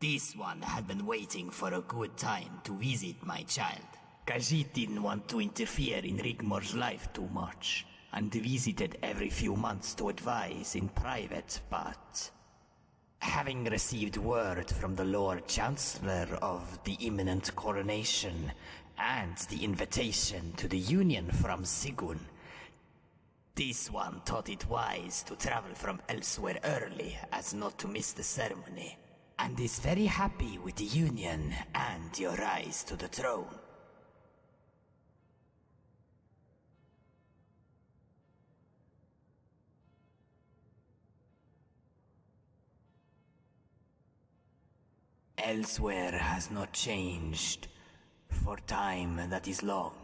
This one had been waiting for a good time to visit my child. Khajit didn't want to interfere in Rigmor's life too much, and visited every few months to advise in private, but having received word from the Lord Chancellor of the imminent coronation and the invitation to the union from Sigun, this one thought it wise to travel from elsewhere early as not to miss the ceremony, and is very happy with the union and your rise to the throne. Elsewhere has not changed for time that is long.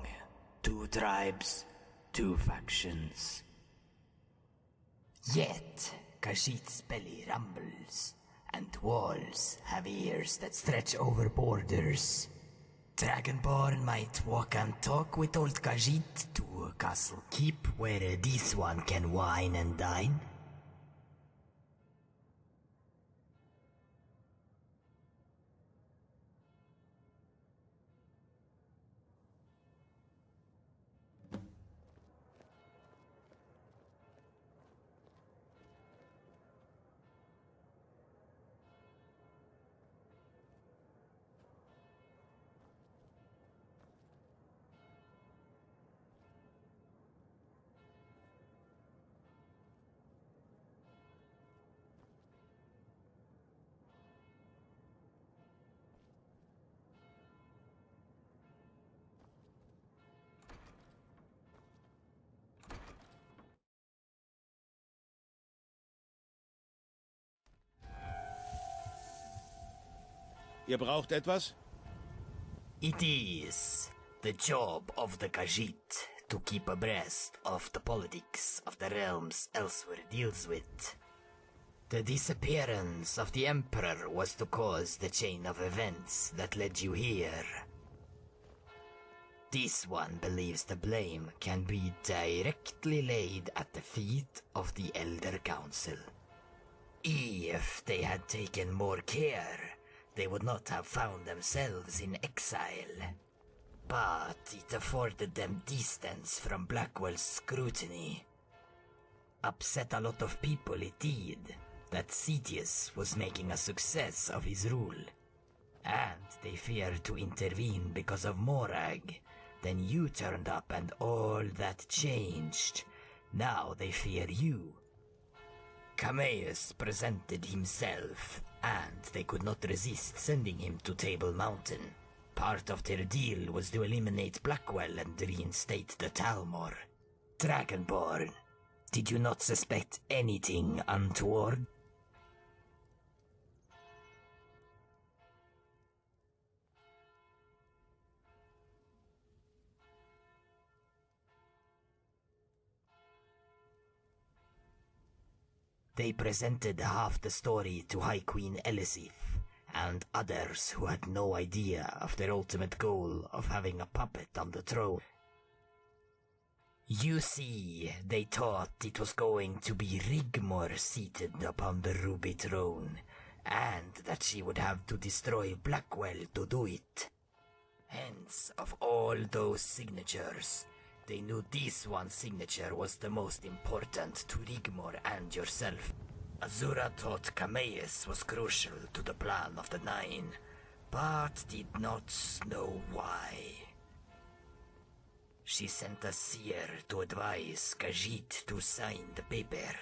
2 tribes, 2 factions. Yet Khajit's belly rumbles, and walls have ears that stretch over borders. Dragonborn might walk and talk with old Khajit to a castle keep where this one can wine and dine. Ihr braucht etwas? It is the job of the Khajit to keep abreast of the politics of the realms elsewhere deals with. The disappearance of the Emperor was to cause the chain of events that led you here. This one believes the blame can be directly laid at the feet of the Elder Council. If they had taken more care, they would not have found themselves in exile. But it afforded them distance from Blackwell's scrutiny. Upset a lot of people it did, that Sidious was making a success of his rule. And they feared to intervene because of Morag. Then you turned up and all that changed. Now they fear you. Cameus presented himself, and they could not resist sending him to Table Mountain. Part of their deal was to eliminate Blackwell and reinstate the Talmor. Dragonborn, did you not suspect anything untoward? They presented half the story to High Queen Elisif, and others who had no idea of their ultimate goal of having a puppet on the throne. You see, they thought it was going to be Rigmor seated upon the ruby throne, and that she would have to destroy Blackwell to do it. Hence, of all those signatures, they knew this one signature was the most important to Rigmor and yourself. Azura thought Cameus was crucial to the plan of the Nine, but did not know why. She sent a seer to advise Khajit to sign the paper.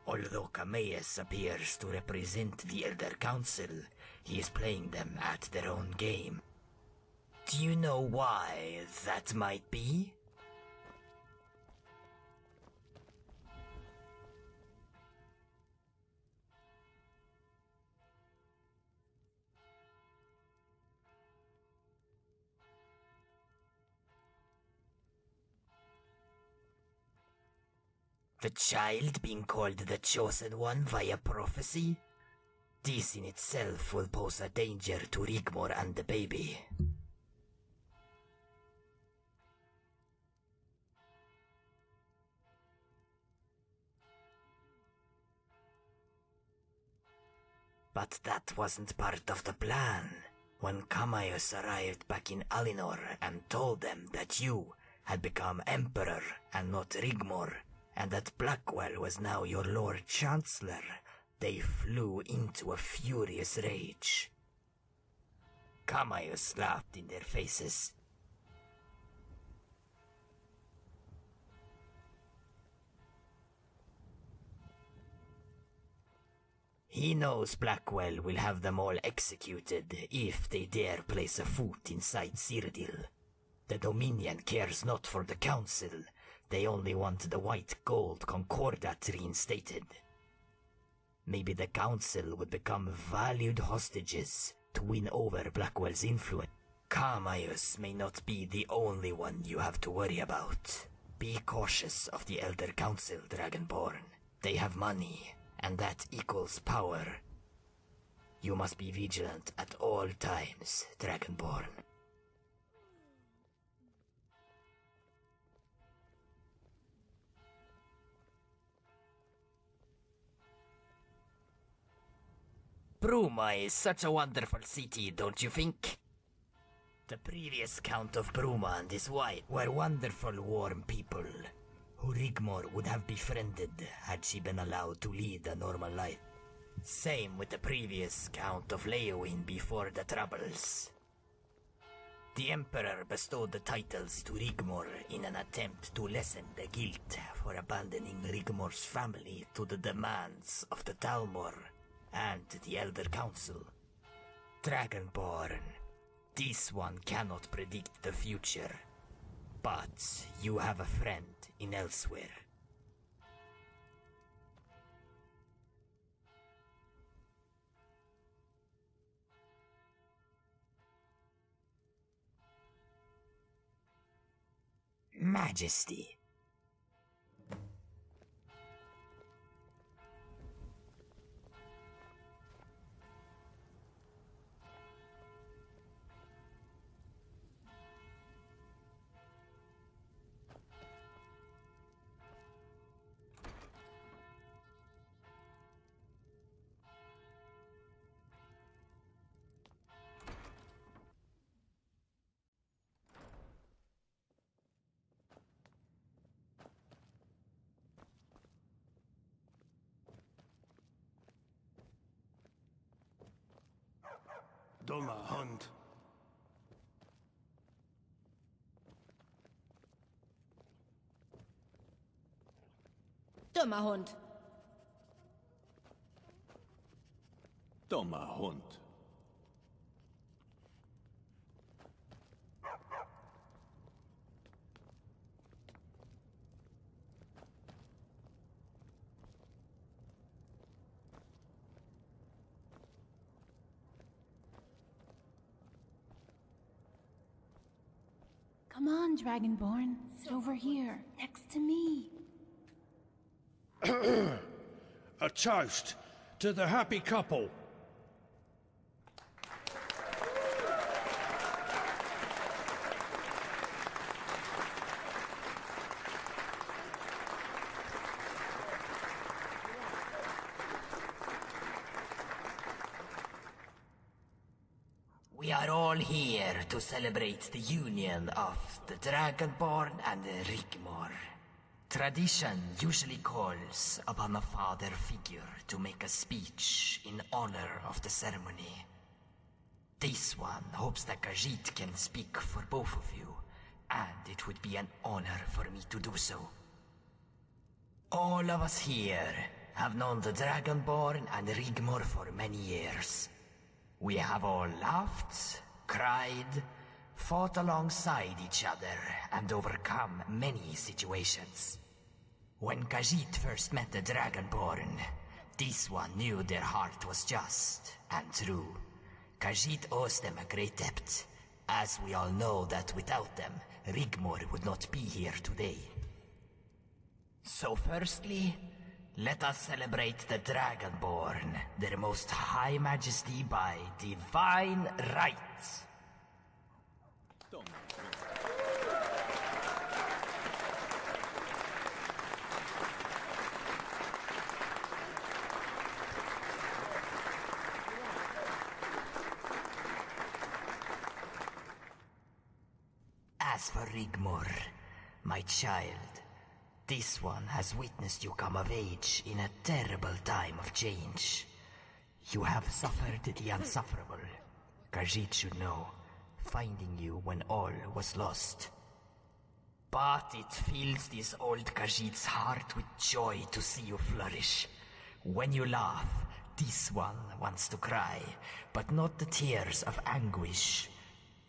Although Cameus appears to represent the Elder Council, he is playing them at their own game. Do you know why that might be? The child being called the Chosen One via prophecy? This in itself will pose a danger to Rigmor and the baby. But that wasn't part of the plan. When Kamaios arrived back in Alinor and told them that you had become Emperor and not Rigmor, and that Blackwell was now your Lord Chancellor, they flew into a furious rage. Kamaios laughed in their faces. He knows Blackwell will have them all executed if they dare place a foot inside Cyrodiil. The Dominion cares not for the Council, they only want the white gold Concordat reinstated. Maybe the Council would become valued hostages to win over Blackwell's influence. Kamaios may not be the only one you have to worry about. Be cautious of the Elder Council, Dragonborn. They have money, and that equals power. You must be vigilant at all times, Dragonborn. Bruma is such a wonderful city, don't you think? The previous Count of Bruma and his wife were wonderful, warm people, who Rigmor would have befriended had she been allowed to lead a normal life. Same with the previous Count of Leowin before the Troubles. The Emperor bestowed the titles to Rigmor in an attempt to lessen the guilt for abandoning Rigmor's family to the demands of the Talmor and the Elder Council. Dragonborn, this one cannot predict the future, but you have a friend in elsewhere. Majesty. Dummer Hund. Dummer Hund. Dummer Hund. Come on, Dragonborn. Sit over here, next to me. A toast to the happy couple. We are all here to celebrate the union of the Dragonborn and the Rigmor. Tradition usually calls upon a father figure to make a speech in honor of the ceremony. This one hopes that Khajit can speak for both of you, and it would be an honor for me to do so. All of us here have known the Dragonborn and Rigmor for many years. We have all laughed, cried, fought alongside each other, and overcome many situations. When Khajit first met the Dragonborn, this one knew their heart was just and true. Khajit owes them a great debt, as we all know that without them, Rigmor would not be here today. So firstly, let us celebrate the Dragonborn, their most high majesty by divine right. As for Rigmor, my child, this one has witnessed you come of age in a terrible time of change. You have suffered the unsufferable. Khajit should know, finding you when all was lost. But it fills this old Khajit's heart with joy to see you flourish. When you laugh, this one wants to cry, but not the tears of anguish.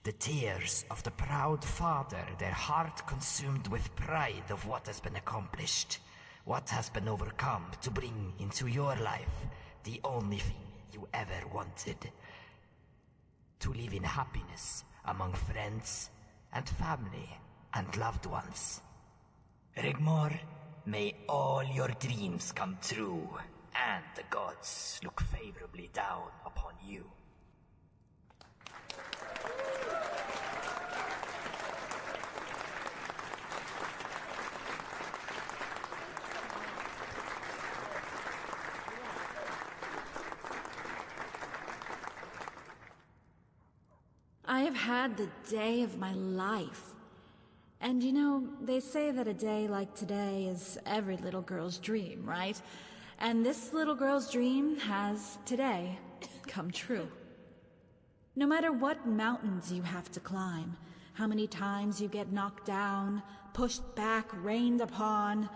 The tears of the proud father, their heart consumed with pride of what has been accomplished, what has been overcome to bring into your life the only thing you ever wanted. To live in happiness among friends and family and loved ones. Rigmor, may all your dreams come true, and the gods look favorably down upon you. I have had the day of my life. And you know, they say that a day like today is every little girl's dream, right? And this little girl's dream has, today, come true. No matter what mountains you have to climb, how many times you get knocked down, pushed back, rained upon,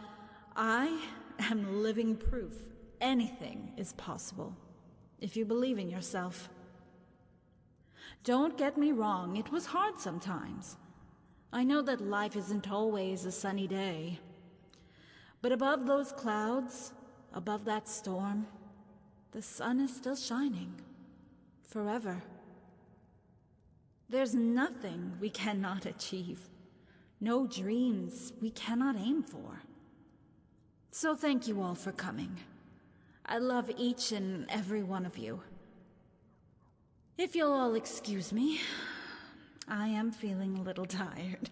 I am living proof anything is possible, if you believe in yourself. Don't get me wrong, it was hard sometimes. I know that life isn't always a sunny day. But above those clouds, above that storm, the sun is still shining. Forever. There's nothing we cannot achieve. No dreams we cannot aim for. So thank you all for coming. I love each and every one of you. If you'll all excuse me, I am feeling a little tired.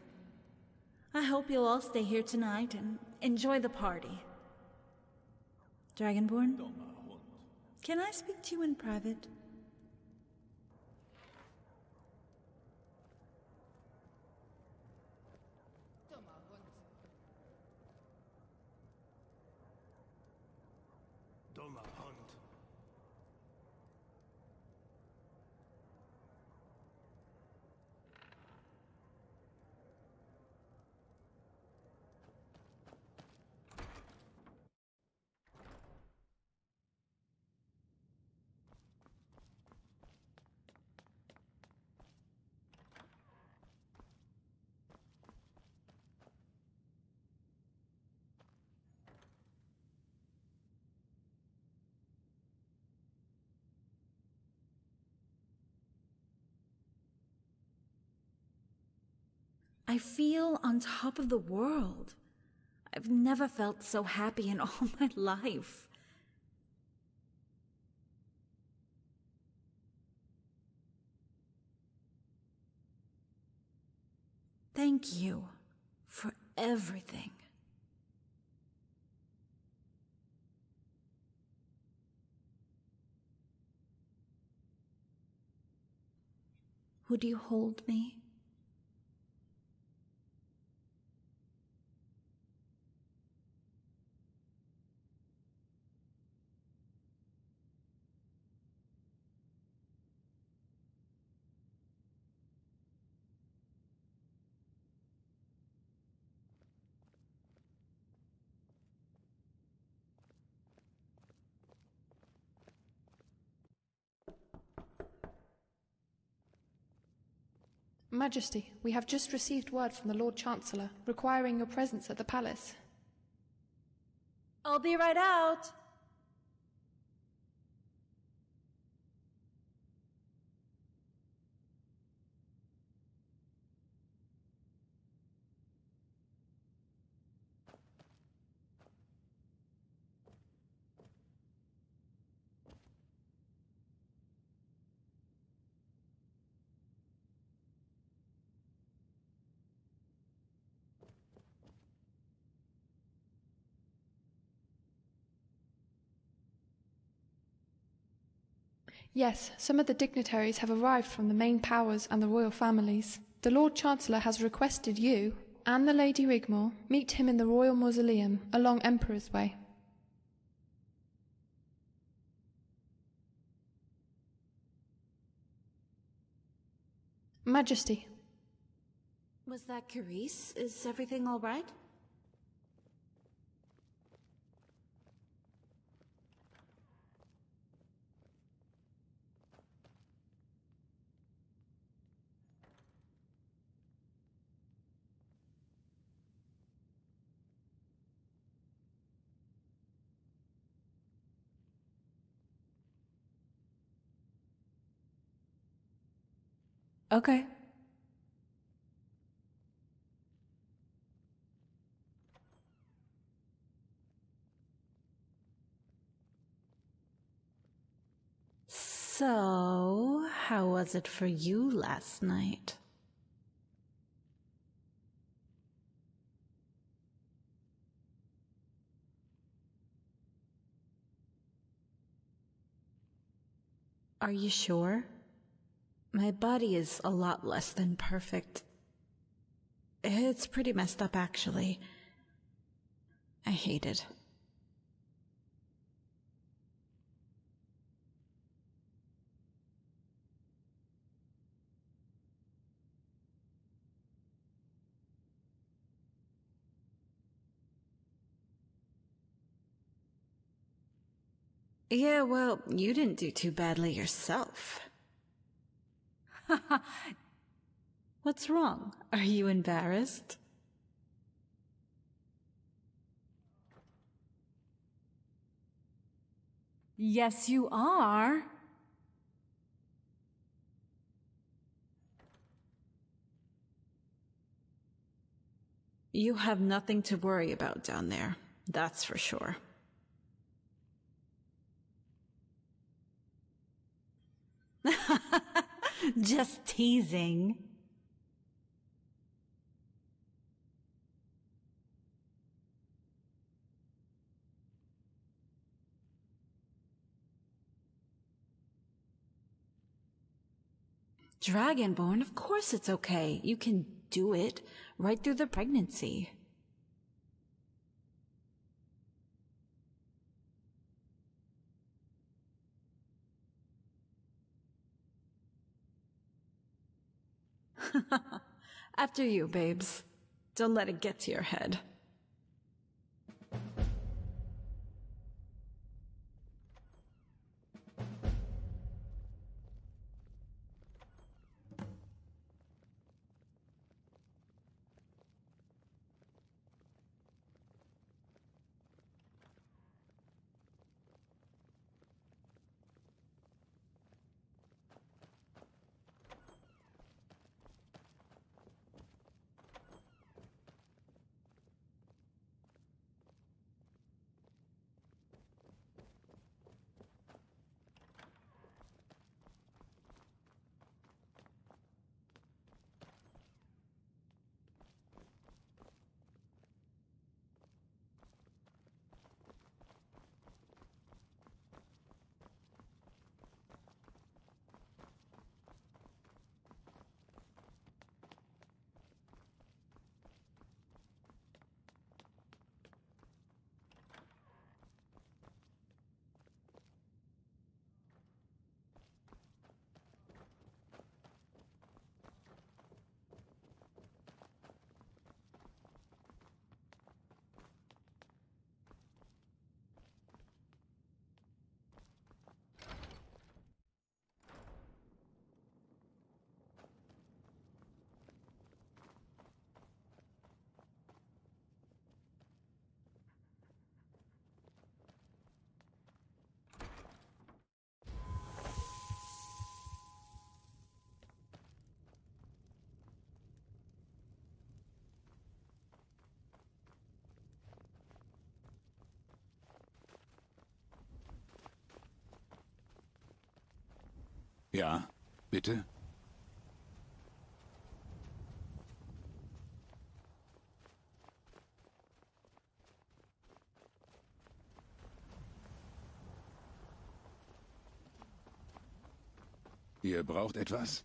I hope you'll all stay here tonight and enjoy the party. Dragonborn, can I speak to you in private? Dummer Hund. I feel on top of the world. I've never felt so happy in all my life. Thank you for everything. Would you hold me? Majesty, we have just received word from the Lord Chancellor requiring your presence at the palace. I'll be right out. Yes, some of the dignitaries have arrived from the main powers and the royal families. The Lord Chancellor has requested you and the Lady Rigmor meet him in the Royal Mausoleum along Emperor's Way. Majesty. Was that Carice? Is everything all right? Okay. So, how was it for you last night? Are you sure? My body is a lot less than perfect. It's pretty messed up, actually. I hate it. Yeah, well, you didn't do too badly yourself. What's wrong? Are you embarrassed? Yes, you are. You have nothing to worry about down there, that's for sure. Just teasing. Dragonborn, of course it's okay. You can do it right through the pregnancy. After you, babes. Don't let it get to your head. Ja, bitte? Ihr braucht etwas?